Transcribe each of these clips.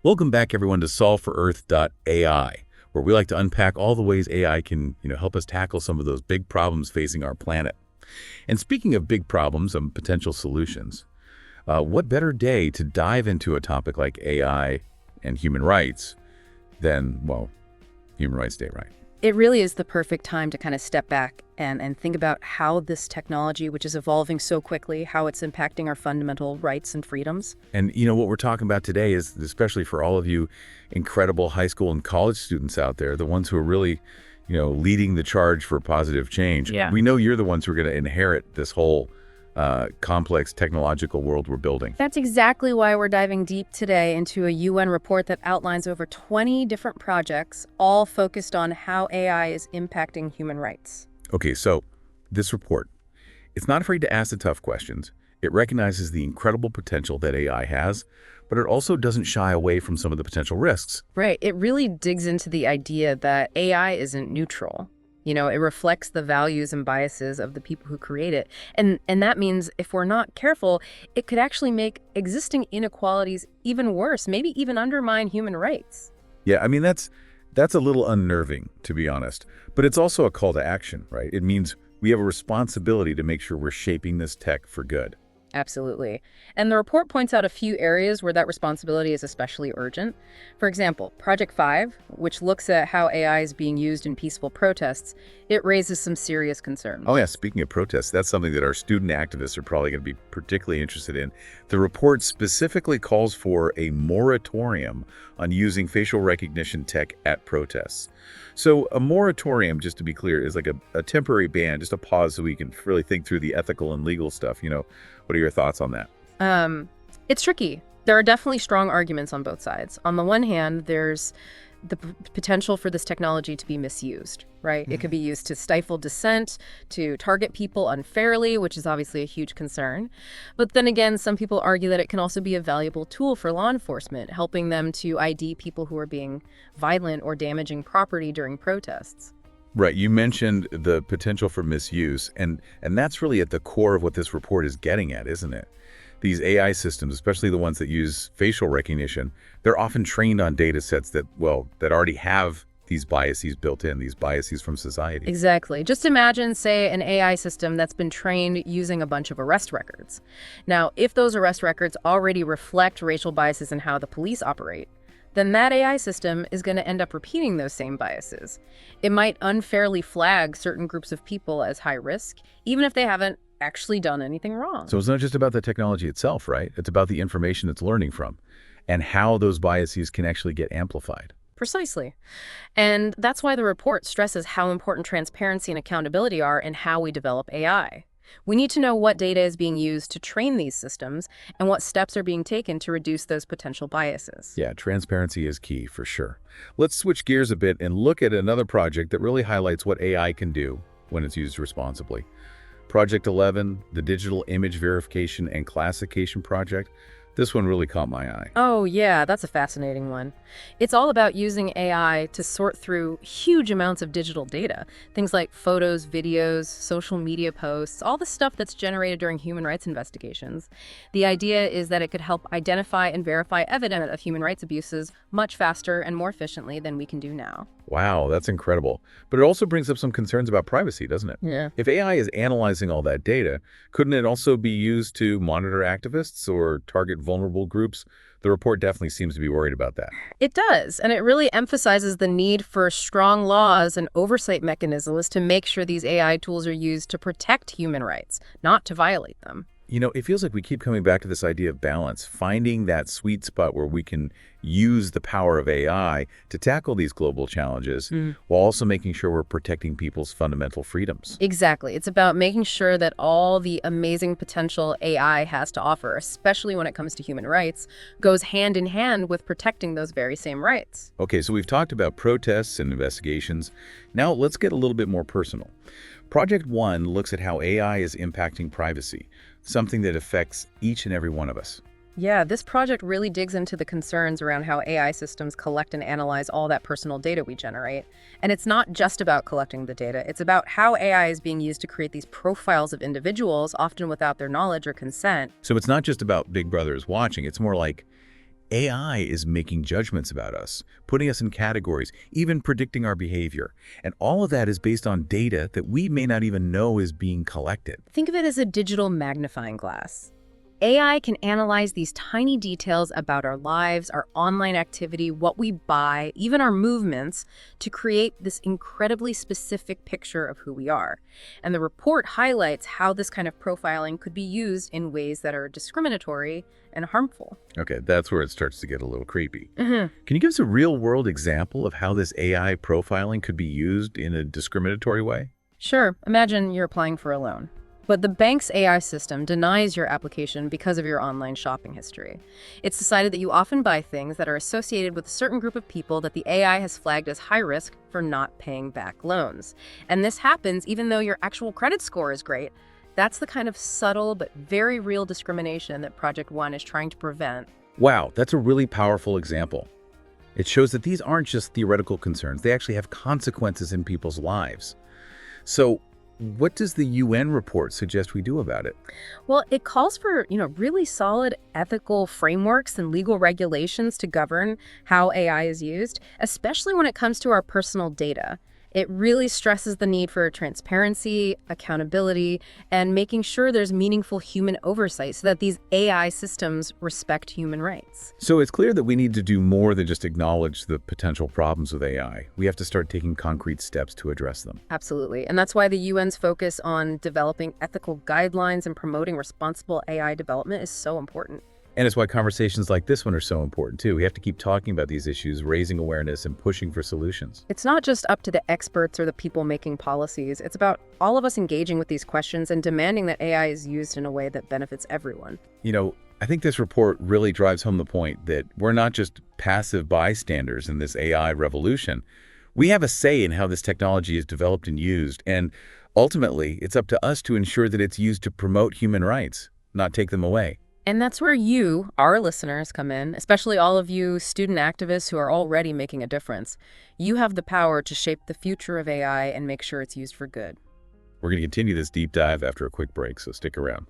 Welcome back, everyone, to solveforearth.ai, where we like to unpack all the ways AI can, help us tackle some of those big problems facing our planet. And speaking of big problems and potential solutions, what better day to dive into a topic like AI and human rights than, well, Human Rights Day, right? It really is the perfect time to kind of step back and think about how this technology, which is evolving so quickly, how it's impacting our fundamental rights and freedoms. And what we're talking about today is, especially for all of you incredible high school and college students out there, the ones who are really, leading the charge for positive change. Yeah. We know you're the ones who are going to inherit this whole complex technological world we're building. That's exactly why we're diving deep today into a UN report that outlines over 20 different projects, all focused on how AI is impacting human rights. Okay, so this report, it's not afraid to ask the tough questions. It recognizes the incredible potential that AI has, but it also doesn't shy away from some of the potential risks. Right. It really digs into the idea that AI isn't neutral. It reflects the values and biases of the people who create it. And that means if we're not careful, it could actually make existing inequalities even worse, maybe even undermine human rights. Yeah, I mean, that's a little unnerving, to be honest. But it's also a call to action, right? It means we have a responsibility to make sure we're shaping this tech for good. Absolutely. And the report points out a few areas where that responsibility is especially urgent. For example, Project 5, which looks at how AI is being used in peaceful protests, it raises some serious concerns. Oh yeah, speaking of protests, that's something that our student activists are probably going to be particularly interested in. The report specifically calls for a moratorium on using facial recognition tech at protests. So a moratorium, just to be clear, is like a temporary ban, just a pause so we can really think through the ethical and legal stuff. What are your thoughts on that? It's tricky. There are definitely strong arguments on both sides. On the one hand, there's the potential for this technology to be misused, right? It could be used to stifle dissent, to target people unfairly, which is obviously a huge concern. But then again, some people argue that it can also be a valuable tool for law enforcement, helping them to ID people who are being violent or damaging property during protests. Right. You mentioned the potential for misuse, and that's really at the core of what this report is getting at, isn't it? These AI systems, especially the ones that use facial recognition, they're often trained on data sets that already have these biases built in, these biases from society. Exactly. Just imagine, say, an AI system that's been trained using a bunch of arrest records. Now, if those arrest records already reflect racial biases in how the police operate, then that AI system is going to end up repeating those same biases. It might unfairly flag certain groups of people as high risk, even if they haven't actually done anything wrong. So it's not just about the technology itself, right? It's about the information it's learning from and how those biases can actually get amplified. Precisely. And that's why the report stresses how important transparency and accountability are in how we develop AI. We need to know what data is being used to train these systems and what steps are being taken to reduce those potential biases. Yeah, transparency is key for sure. Let's switch gears a bit and look at another project that really highlights what AI can do when it's used responsibly. Project 11, the Digital Image Verification and Classification Project. This one really caught my eye. Oh, yeah, that's a fascinating one. It's all about using AI to sort through huge amounts of digital data. Things like photos, videos, social media posts, all the stuff that's generated during human rights investigations. The idea is that it could help identify and verify evidence of human rights abuses much faster and more efficiently than we can do now. Wow, that's incredible. But it also brings up some concerns about privacy, doesn't it? Yeah. If AI is analyzing all that data, couldn't it also be used to monitor activists or target vulnerable groups? The report definitely seems to be worried about that. It does, and it really emphasizes the need for strong laws and oversight mechanisms to make sure these AI tools are used to protect human rights, not to violate them. It feels like we keep coming back to this idea of balance, finding that sweet spot where we can use the power of AI to tackle these global challenges while also making sure we're protecting people's fundamental freedoms. Exactly. It's about making sure that all the amazing potential AI has to offer, especially when it comes to human rights, goes hand in hand with protecting those very same rights. Okay, so we've talked about protests and investigations. Now let's get a little bit more personal. Project 1 looks at how AI is impacting privacy, something that affects each and every one of us. Yeah, this project really digs into the concerns around how AI systems collect and analyze all that personal data we generate. And it's not just about collecting the data, it's about how AI is being used to create these profiles of individuals, often without their knowledge or consent. So it's not just about Big Brother is watching, it's more like AI is making judgments about us, putting us in categories, even predicting our behavior. And all of that is based on data that we may not even know is being collected. Think of it as a digital magnifying glass. AI can analyze these tiny details about our lives, our online activity, what we buy, even our movements, to create this incredibly specific picture of who we are. And the report highlights how this kind of profiling could be used in ways that are discriminatory and harmful. Okay, that's where it starts to get a little creepy. Can you give us a real-world example of how this AI profiling could be used in a discriminatory way? Sure, imagine you're applying for a loan. But the bank's AI system denies your application because of your online shopping history. It's decided that you often buy things that are associated with a certain group of people that the AI has flagged as high risk for not paying back loans. And this happens even though your actual credit score is great. That's the kind of subtle but very real discrimination that Project One is trying to prevent. Wow, that's a really powerful example. It shows that these aren't just theoretical concerns. They actually have consequences in people's lives. So, what does the UN report suggest we do about it? Well, it calls for, really solid ethical frameworks and legal regulations to govern how AI is used, especially when it comes to our personal data. It really stresses the need for transparency, accountability, and making sure there's meaningful human oversight so that these AI systems respect human rights. So it's clear that we need to do more than just acknowledge the potential problems with AI. We have to start taking concrete steps to address them. Absolutely. And that's why the UN's focus on developing ethical guidelines and promoting responsible AI development is so important. And it's why conversations like this one are so important, too. We have to keep talking about these issues, raising awareness, and pushing for solutions. It's not just up to the experts or the people making policies. It's about all of us engaging with these questions and demanding that AI is used in a way that benefits everyone. I think this report really drives home the point that we're not just passive bystanders in this AI revolution. We have a say in how this technology is developed and used, and ultimately, it's up to us to ensure that it's used to promote human rights, not take them away. And that's where you, our listeners, come in, especially all of you student activists who are already making a difference. You have the power to shape the future of AI and make sure it's used for good. We're going to continue this deep dive after a quick break, so stick around.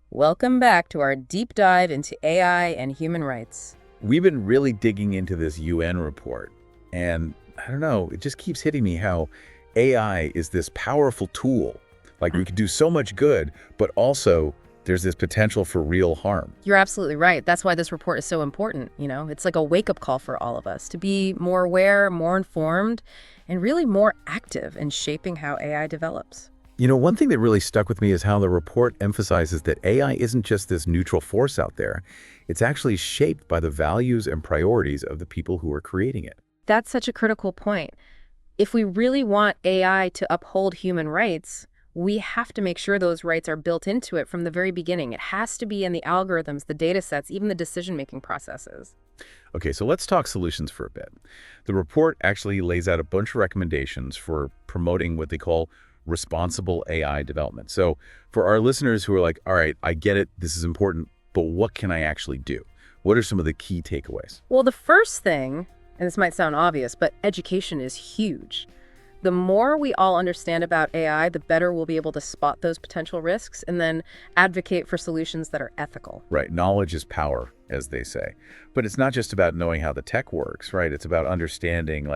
Welcome back to our deep dive into AI and human rights. We've been really digging into this UN report, and I don't know, it just keeps hitting me how AI is this powerful tool. Like, we could do so much good, but also there's this potential for real harm. You're absolutely right. That's why this report is so important. It's like a wake-up call for all of us to be more aware, more informed, and really more active in shaping how AI develops. One thing that really stuck with me is how the report emphasizes that AI isn't just this neutral force out there. It's actually shaped by the values and priorities of the people who are creating it. That's such a critical point. If we really want AI to uphold human rights, we have to make sure those rights are built into it from the very beginning. It has to be in the algorithms, the data sets, even the decision-making processes. Okay, so let's talk solutions for a bit. The report actually lays out a bunch of recommendations for promoting what they call responsible AI development. So for our listeners who are like, all right, I get it, this is important, but what can I actually do? What are some of the key takeaways? Well, the first thing, and this might sound obvious, but education is huge. The more we all understand about AI, the better we'll be able to spot those potential risks and then advocate for solutions that are ethical. Right. Knowledge is power, as they say. But it's not just about knowing how the tech works, right? It's about understanding,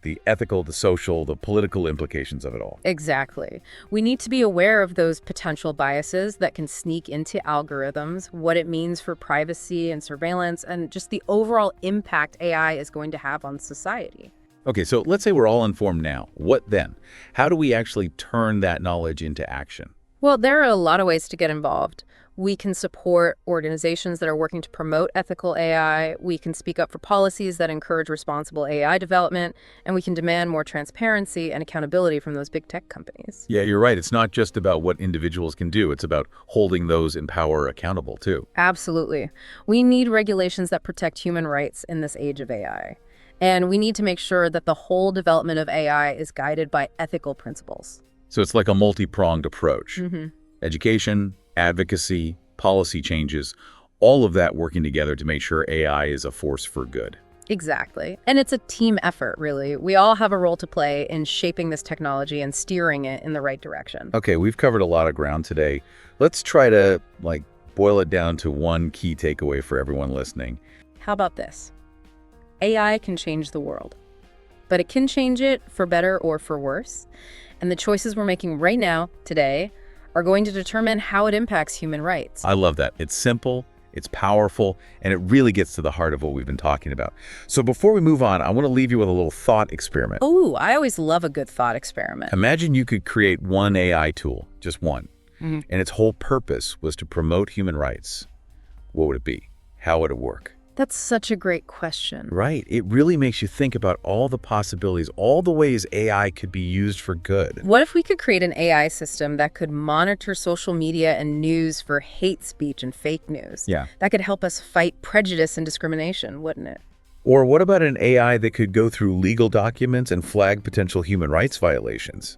the ethical, the social, the political implications of it all. Exactly. We need to be aware of those potential biases that can sneak into algorithms, what it means for privacy and surveillance, and just the overall impact AI is going to have on society. Okay, so let's say we're all informed now. What then? How do we actually turn that knowledge into action? Well, there are a lot of ways to get involved. We can support organizations that are working to promote ethical AI. We can speak up for policies that encourage responsible AI development. And we can demand more transparency and accountability from those big tech companies. Yeah, you're right. It's not just about what individuals can do. It's about holding those in power accountable, too. Absolutely. We need regulations that protect human rights in this age of AI. And we need to make sure that the whole development of AI is guided by ethical principles. So it's like a multi-pronged approach. Mm-hmm. Education, advocacy, policy changes, all of that working together to make sure AI is a force for good. Exactly. And it's a team effort, really. We all have a role to play in shaping this technology and steering it in the right direction. Okay, we've covered a lot of ground today. Let's try to, boil it down to one key takeaway for everyone listening. How about this? AI can change the world, but it can change it for better or for worse. And the choices we're making right now, today, are going to determine how it impacts human rights. I love that. It's simple, it's powerful, and it really gets to the heart of what we've been talking about. So before we move on, I want to leave you with a little thought experiment. Oh, I always love a good thought experiment. Imagine you could create one AI tool, just one, Mhm. and its whole purpose was to promote human rights. What would it be? How would it work? That's such a great question. Right. It really makes you think about all the possibilities, all the ways AI could be used for good. What if we could create an AI system that could monitor social media and news for hate speech and fake news? Yeah. That could help us fight prejudice and discrimination, wouldn't it? Or what about an AI that could go through legal documents and flag potential human rights violations?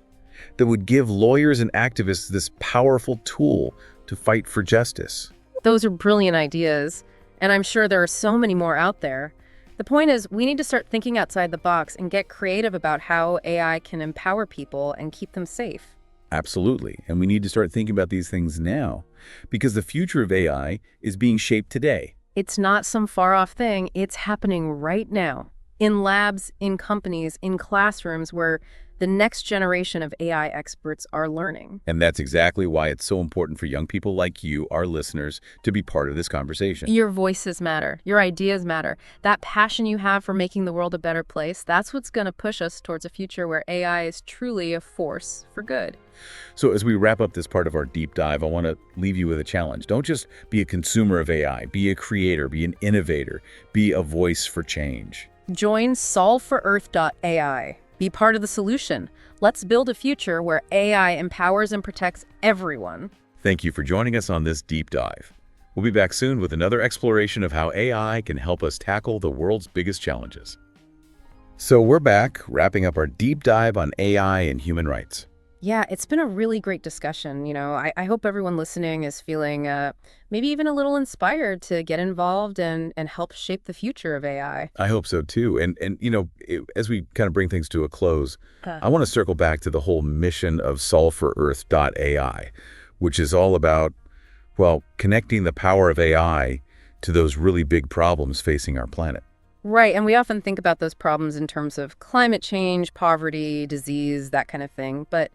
That would give lawyers and activists this powerful tool to fight for justice. Those are brilliant ideas, and I'm sure there are so many more out there. The point is, we need to start thinking outside the box and get creative about how AI can empower people and keep them safe. Absolutely. And we need to start thinking about these things now, because the future of AI is being shaped today. It's not some far-off thing. It's happening right now, in labs, in companies, in classrooms where the next generation of AI experts are learning. And that's exactly why it's so important for young people like you, our listeners, to be part of this conversation. Your voices matter. Your ideas matter. That passion you have for making the world a better place, that's what's going to push us towards a future where AI is truly a force for good. So as we wrap up this part of our deep dive, I want to leave you with a challenge. Don't just be a consumer of AI. Be a creator, be an innovator, be a voice for change. Join solveforearth.ai. Be part of the solution. Let's build a future where AI empowers and protects everyone. Thank you for joining us on this deep dive. We'll be back soon with another exploration of how AI can help us tackle the world's biggest challenges. So we're back, wrapping up our deep dive on AI and human rights. Yeah, it's been a really great discussion. I hope everyone listening is feeling maybe even a little inspired to get involved and help shape the future of AI. I hope so too. And as we kind of bring things to a close, I want to circle back to the whole mission of solveforearth.ai, which is all about, well, connecting the power of AI to those really big problems facing our planet. Right, and we often think about those problems in terms of climate change, poverty, disease, that kind of thing. But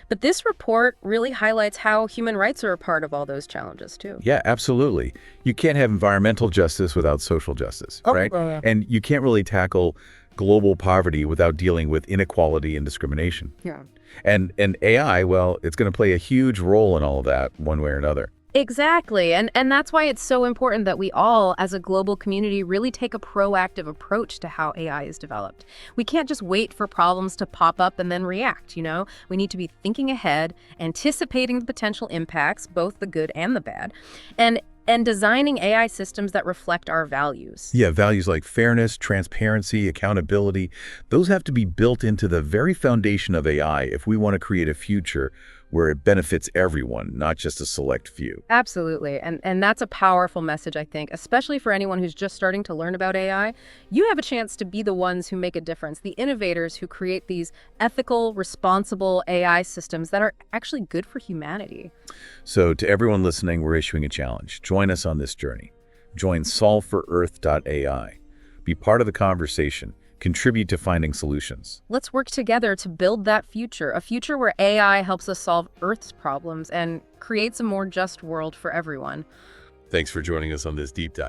this report really highlights how human rights are a part of all those challenges, too. Yeah, absolutely. You can't have environmental justice without social justice, right? Yeah. And you can't really tackle global poverty without dealing with inequality and discrimination. Yeah. And AI, well, it's going to play a huge role in all of that one way or another. Exactly. And that's why it's so important that we all, as a global community, really take a proactive approach to how AI is developed. We can't just wait for problems to pop up and then react, We need to be thinking ahead, anticipating the potential impacts, both the good and the bad, and designing AI systems that reflect our values. Yeah, values like fairness, transparency, accountability, those have to be built into the very foundation of AI if we want to create a future where it benefits everyone, not just a select few. Absolutely. And that's a powerful message, I think, especially for anyone who's just starting to learn about AI. You have a chance to be the ones who make a difference, the innovators who create these ethical, responsible AI systems that are actually good for humanity. So to everyone listening, we're issuing a challenge. Join us on this journey. Join solveforearth.ai. Be part of the conversation. Contribute to finding solutions. Let's work together to build that future, a future where AI helps us solve Earth's problems and creates a more just world for everyone. Thanks for joining us on this deep dive.